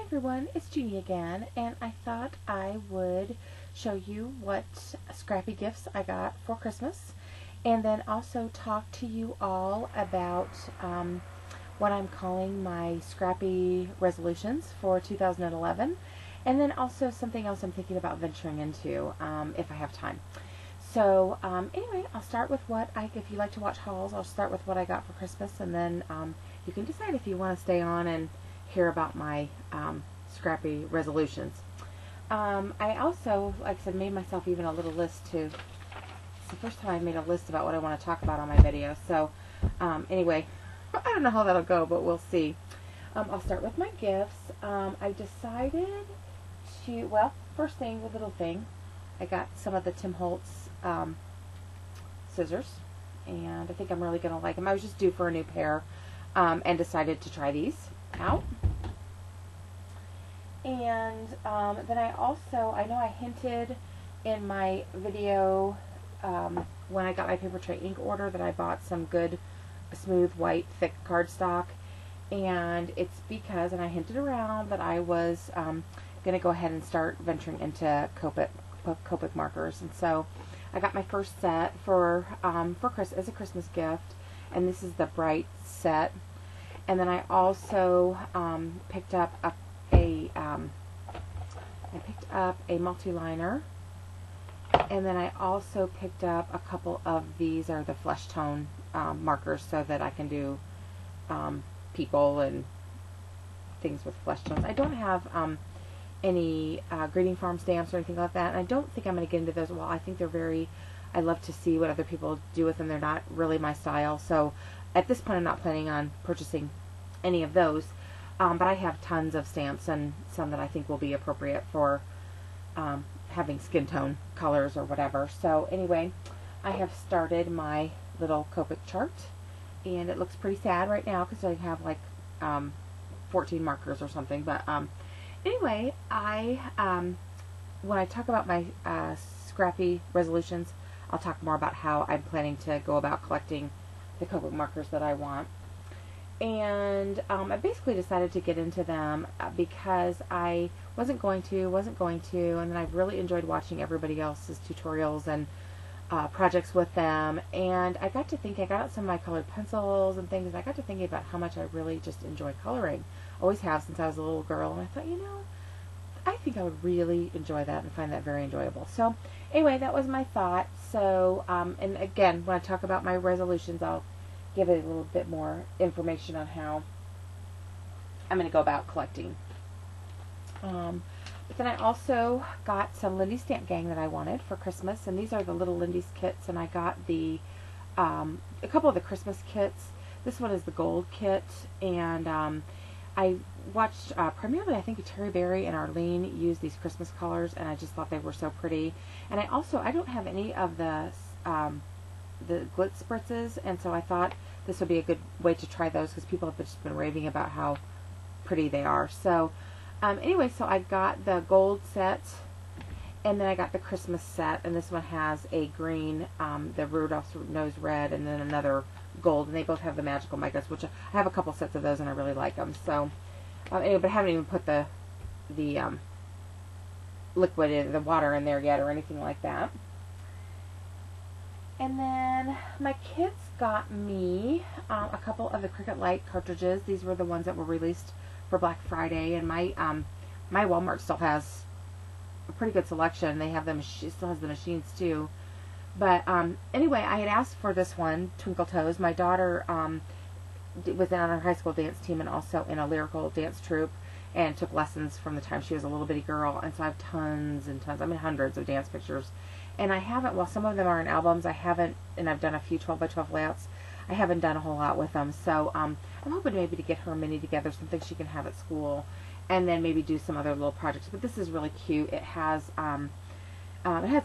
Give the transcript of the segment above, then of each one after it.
everyone, it's Jeannie again, and I thought I would show you what scrappy gifts I got for Christmas, and then also talk to you all about what I'm calling my Scrappy Resolutions for 2011, and then also something else I'm thinking about venturing into if I have time. So anyway, I'll start with if you like to watch hauls, I'll start with what I got for Christmas, and then you can decide if you want to stay on and hear about my Scrappy Resolutions. I also, like I said, made myself even a little list too. It's the first time I made a list about what I want to talk about on my video. So anyway, I don't know how that'll go, but we'll see. I'll start with my gifts. I decided to, well, first thing, the little thing, I got some of the Tim Holtz scissors, and I think I'm really going to like them. I was just due for a new pair and decided to try these out. And then I know I hinted in my video when I got my paper tray ink order that I bought some good smooth white thick cardstock, and it's because, and I hinted around, that I was going to go ahead and start venturing into Copic markers. And so I got my first set for as a Christmas gift, and this is the bright set. And then I also picked up a multi-liner, and then I also picked up a couple of these are the flesh tone markers, so that I can do people and things with flesh tones. I don't have any greeting farm stamps or anything like that, and I don't think I'm going to get into those. Well, I think I love to see what other people do with them. They're not really my style, so at this point I'm not planning on purchasing any of those. But I have tons of stamps, and some that I think will be appropriate for having skin tone colors or whatever. So anyway, I have started my little Copic chart, and it looks pretty sad right now because I have like 14 markers or something. But anyway, when I talk about my Scrappy Resolutions, I'll talk more about how I'm planning to go about collecting the Copic markers that I want. And I basically decided to get into them because I wasn't going to, and then I've really enjoyed watching everybody else's tutorials and projects with them. And I got to think, I got out some of my colored pencils and things, and I got to thinking about how much I really just enjoy coloring. Always have since I was a little girl, and I thought, I think I would really enjoy that and find that very enjoyable. So anyway, that was my thought. So, and again, when I talk about my resolutions, I'll give it a little bit more information on how I'm going to go about collecting. But then I also got some Lindy's Stamp Gang that I wanted for Christmas, and these are the little Lindy's kits, and I got a couple of the Christmas kits. This one is the gold kit, and I watched primarily, I think, Terry Berry and Arlene use these Christmas colors, and I just thought they were so pretty. And I don't have any of the glitz spritzes, and so I thought this would be a good way to try those because people have just been raving about how pretty they are. So anyway, so I got the gold set, and then I got the Christmas set, and this one has a green, the Rudolph's Nose Red, and then another gold, and they both have the magical micas, which I have a couple sets of those, and I really like them. So anyway, but I haven't even put the liquid in, the water in there yet or anything like that. And then my kids got me a couple of the Cricut Light cartridges. These were the ones that were released for Black Friday, and my Walmart still has a pretty good selection. They have them; it still has the machines too. But anyway, I had asked for this one, Twinkle Toes. My daughter was on our high school dance team and also in a lyrical dance troupe, and took lessons from the time she was a little bitty girl. And so I have tons and tons, hundreds of dance pictures. And I haven't, well, some of them are in albums. I haven't, and I've done a few 12 by 12 layouts. I haven't done a whole lot with them. So I'm hoping maybe to get her mini together, something she can have at school, and then maybe do some other little projects. But this is really cute. It has the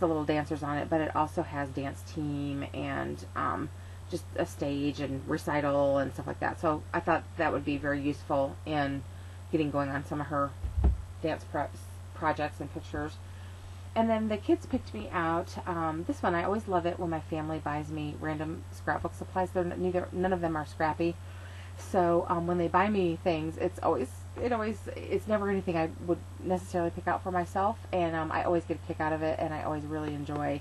little dancers on it, but it also has dance team and just a stage and recital and stuff like that. So I thought that would be very useful in getting going on some of her dance projects and pictures. And then the kids picked me out this one. I always love it when my family buys me random scrapbook supplies. None of them are scrappy. So when they buy me things, it's always it's never anything I would necessarily pick out for myself, and I always get a kick out of it, and I always really enjoy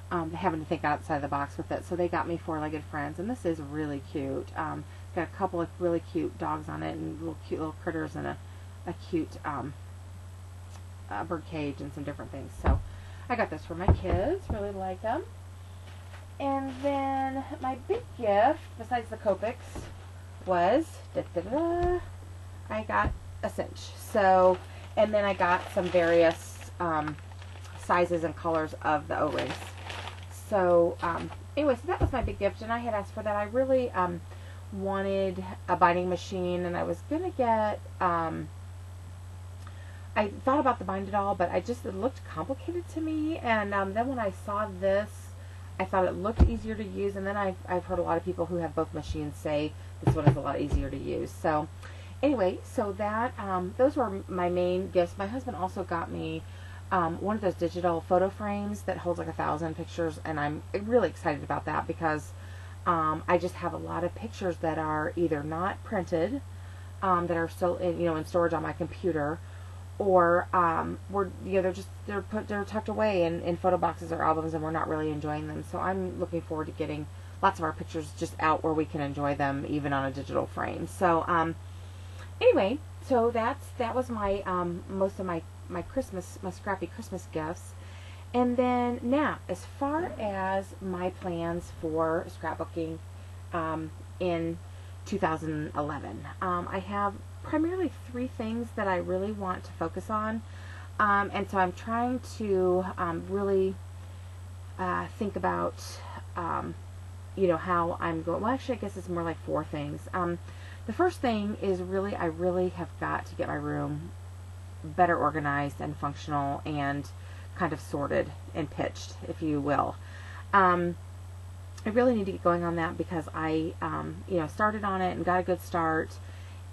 having to think outside the box with it. So they got me Four-Legged Friends, and this is really cute. It's got a couple of really cute dogs on it, and cute little critters, and a cute bird cage, and some different things. So I got this for my kids. Really like them. And then my big gift, besides the Copics, was I got a cinch. So, and then I got some various sizes and colors of the O-rings. So, anyway, so that was my big gift, and I had asked for that. I really wanted a binding machine, and I was going to get, I thought about the Bind It All, but it looked complicated to me, and then when I saw this, I thought it looked easier to use, and then I've heard a lot of people who have both machines say this one is a lot easier to use. So, anyway, so that, those were my main gifts. My husband also got me one of those digital photo frames that holds like 1,000 pictures, and I'm really excited about that because I just have a lot of pictures that are either not printed, that are still in storage on my computer, or they're tucked away in photo boxes or albums, and we're not really enjoying them. So I'm looking forward to getting lots of our pictures just out where we can enjoy them even on a digital frame. So anyway, so that was my most of my scrappy Christmas gifts. And then now, as far as my plans for scrapbooking in 2011, I have primarily 3 things that I really want to focus on, and so I'm trying to really think about how I'm going. Well, actually, I guess it's more like 4 things. The first thing is I really have got to get my room better organized and functional and kind of sorted and pitched, if you will. I really need to get going on that because I started on it and got a good start,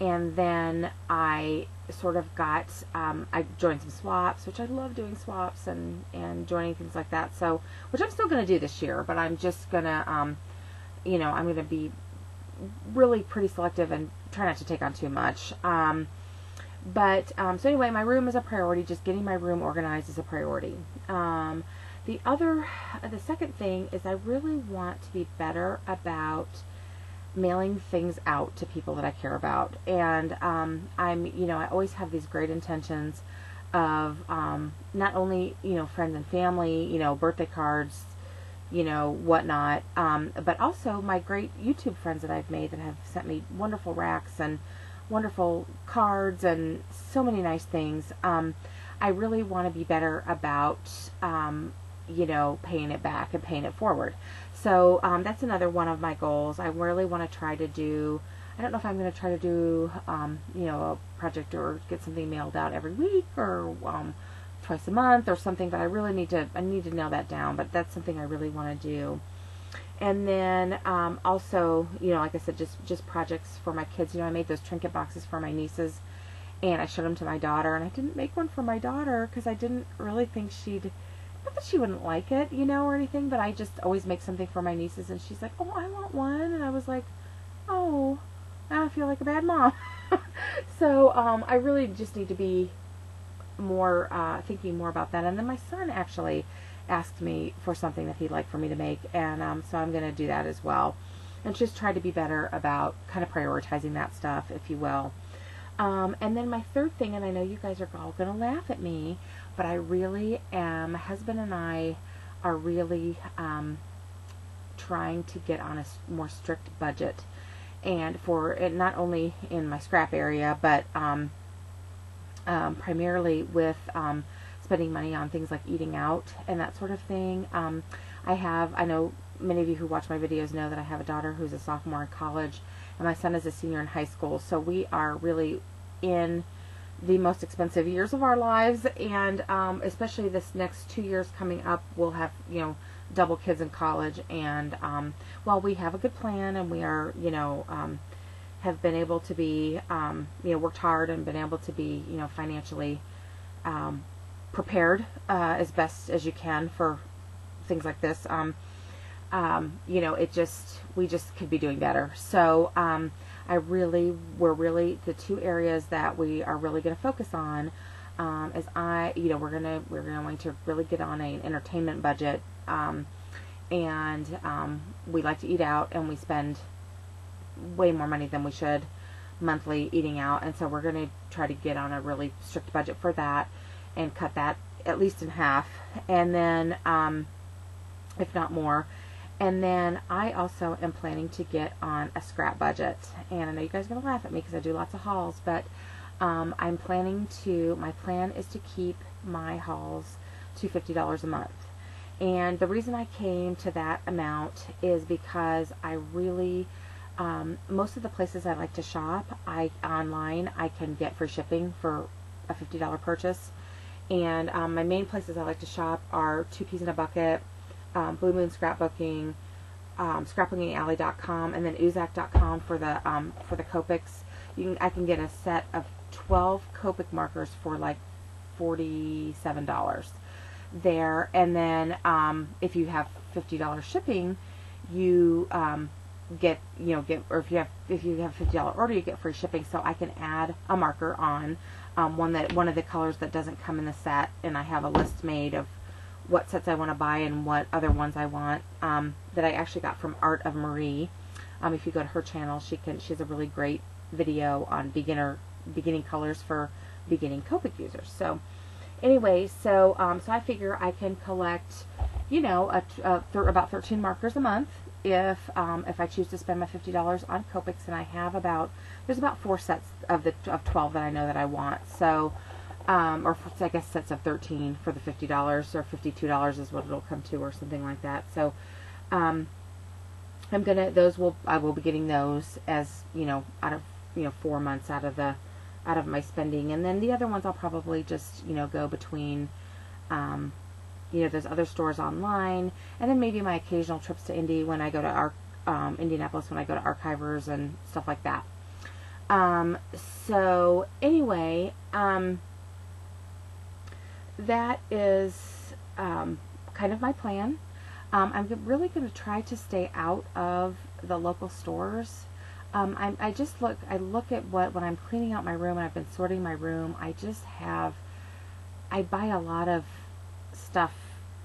and then I sort of got I joined some swaps, which I love doing swaps and joining things like that, so which I'm still going to do this year, but I'm just gonna I'm going to be really pretty selective and try not to take on too much. So anyway, my room is a priority. Just getting my room organized is a priority. The second thing is I really want to be better about mailing things out to people that I care about. And I always have these great intentions of not only friends and family, birthday cards, whatnot, but also my great YouTube friends that I've made that have sent me wonderful racks and wonderful cards and so many nice things. I really want to be better about paying it back and paying it forward. So that's another one of my goals. I really want to try to do, I don't know if I'm going to try to do a project or get something mailed out every week or twice a month or something, but I need to nail that down, but that's something I really want to do. And then also, like I said, just projects for my kids. I made those trinket boxes for my nieces, and I showed them to my daughter, and I didn't make one for my daughter because I didn't really think not that she wouldn't like it, or anything, but I just always make something for my nieces, and she's like, oh, I want one, and I was like, oh, I feel like a bad mom. So I really just need to be more, thinking more about that. And then my son actually asked me for something that he'd like for me to make, and so I'm going to do that as well, and just try to be better about kind of prioritizing that stuff, if you will. And then my third thing, and I know you guys are all going to laugh at me, but I really am, my husband and I are really trying to get on a more strict budget, and for it, not only in my scrap area, but primarily with spending money on things like eating out and that sort of thing. I know many of you who watch my videos know that I have a daughter who's a sophomore in college, and my son is a senior in high school, so we are really in the most expensive years of our lives, and especially this next 2 years coming up, we'll have double kids in college, and while we have a good plan, and we are have been able to be worked hard and been able to be financially prepared as best as you can for things like this, we just could be doing better. So I we're really, the two areas that we are really going to focus on, is we're going to really get on an entertainment budget, and we like to eat out, and we spend way more money than we should monthly eating out, and so we're going to try to get on a really strict budget for that and cut that at least in half, and then if not more. And then I also am planning to get on a scrap budget, and I know you guys are going to laugh at me because I do lots of hauls, but my plan is to keep my hauls to $50 a month. And the reason I came to that amount is because I really, most of the places I like to shop, online I can get free shipping for a $50 purchase. And my main places I like to shop are Two Peas in a Bucket, Blue Moon Scrapbooking, scrapbookingalley.com, and then uzak.com for the Copics. I can get a set of 12 Copic markers for like $47 there, and then if you have $50 shipping, you get or if you have a $50 order, you get free shipping. So I can add a marker on one of the colors that doesn't come in the set, and I have a list made of what sets I want to buy and what other ones I want, that I actually got from Art of Marie. If you go to her channel, she has a really great video on beginning colors for beginning Copic users. So anyway, so I figure I can collect, about 13 markers a month if I choose to spend my $50 on Copics, and I have there's about 4 sets of 12 that I know that I want. So I guess sets of 13 for the $50, or $52 is what it'll come to, or something like that. So I will be getting those as, out of 4 months out of my spending, and then the other ones I'll probably just go between there's other stores online, and then maybe my occasional trips to Indy when I go to Indianapolis, when I go to Archivers and stuff like that. So anyway, that is kind of my plan. I'm really going to try to stay out of the local stores. I look at when I'm cleaning out my room and I've been sorting my room, I buy a lot of stuff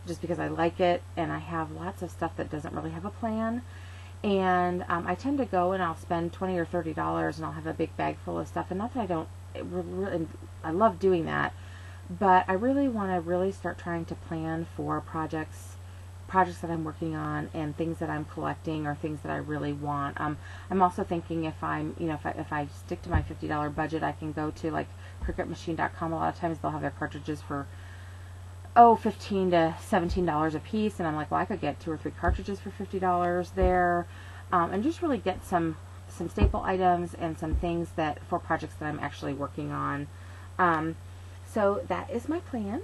just because I like it, and I have lots of stuff that doesn't really have a plan. And I tend to go and I'll spend $20 or $30 and I'll have a big bag full of stuff. And not that I love doing that, but I really want to start trying to plan for projects that I'm working on, and things that I'm collecting, or things that I really want. I'm also thinking if I stick to my $50 budget, I can go to like cricketmachine.com. A lot of times they'll have their cartridges for $15 to $17 a piece, and I'm like, well, I could get 2 or 3 cartridges for $50 there, and just really get some staple items and some things for projects that I'm actually working on. So that is my plan,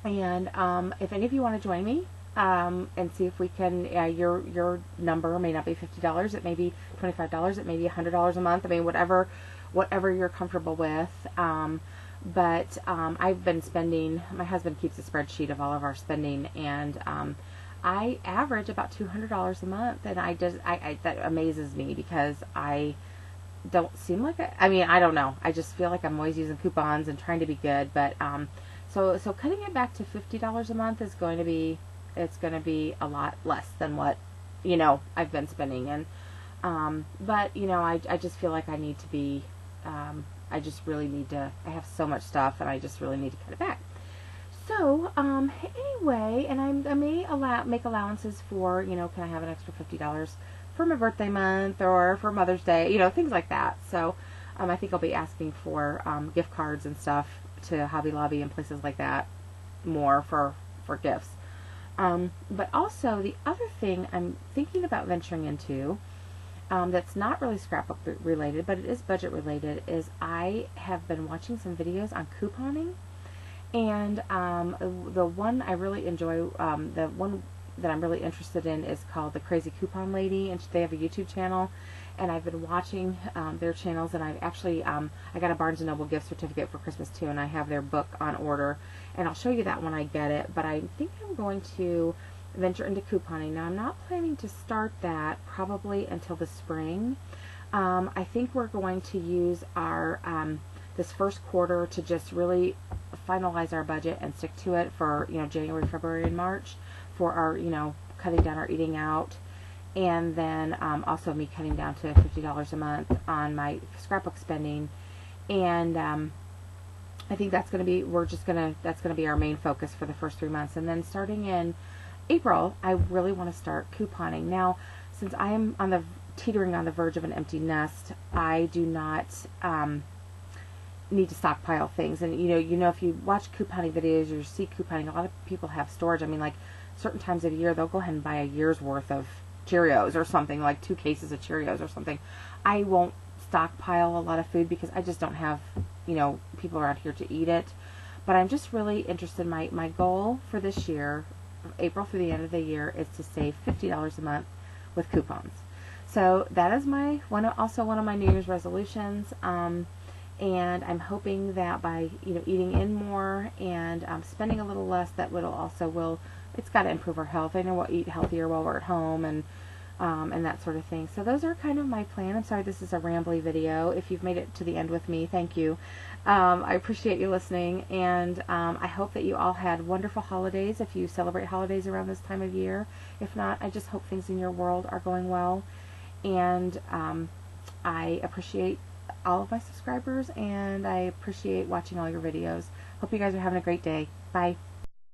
and if any of you want to join me, and see if we can, your number may not be $50, it may be $25, it may be $100 a month. I mean, whatever you're comfortable with. But I've been spending, my husband keeps a spreadsheet of all of our spending, and I average about $200 a month, and that amazes me, because I don't seem like I don't know. I just feel like I'm always using coupons and trying to be good, but so cutting it back to $50 a month is going to be a lot less than what I've been spending. And but I just feel like I need to be I just really need to, I have so much stuff, and I just really need to cut it back. So anyway, and I may make allowances for, can I have an extra $50 for my birthday month, or for Mother's Day, things like that. So I think I'll be asking for gift cards and stuff to Hobby Lobby and places like that more for gifts. But also, the other thing I'm thinking about venturing into, that's not really scrapbook related, but it is budget related, is I have been watching some videos on couponing, and the one I really enjoy, the one that I'm really interested in, is called The Crazy Coupon Lady, and they have a YouTube channel, and I've been watching their channels, and I've actually, I got a Barnes & Noble gift certificate for Christmas too, and I have their book on order, and I'll show you that when I get it. But I think I'm going to venture into couponing. Now, I'm not planning to start that probably until the spring, I think we're going to use our this first quarter to just really finalize our budget and stick to it for, you know, January, February, and March for our, you know, cutting down our eating out, and then also me cutting down to $50 a month on my scrapbook spending. And I think that's going to be, that's going to be our main focus for the first 3 months. And then starting in April, I really want to start couponing. Now, since I am teetering on the verge of an empty nest, I do not need to stockpile things. And you know, if you watch couponing videos or see couponing, a lot of people have storage. I mean, like certain times of the year, they'll go ahead and buy a year's worth of Cheerios or something, like 2 cases of Cheerios or something. I won't stockpile a lot of food because I just don't have, you know, people around here to eat it. But I'm just really interested. My goal for this year, April through the end of the year, is to save $50 a month with coupons. So that is also one of my New Year's resolutions. And I'm hoping that by, you know, eating in more and spending a little less, that it's got to improve our health. I know we'll eat healthier while we're at home and that sort of thing. So those are kind of my plan. I'm sorry this is a rambly video. If you've made it to the end with me, thank you. I appreciate you listening, and I hope that you all had wonderful holidays if you celebrate holidays around this time of year. If not, I just hope things in your world are going well. And I appreciate all of my subscribers, and I appreciate watching all your videos. Hope you guys are having a great day. Bye.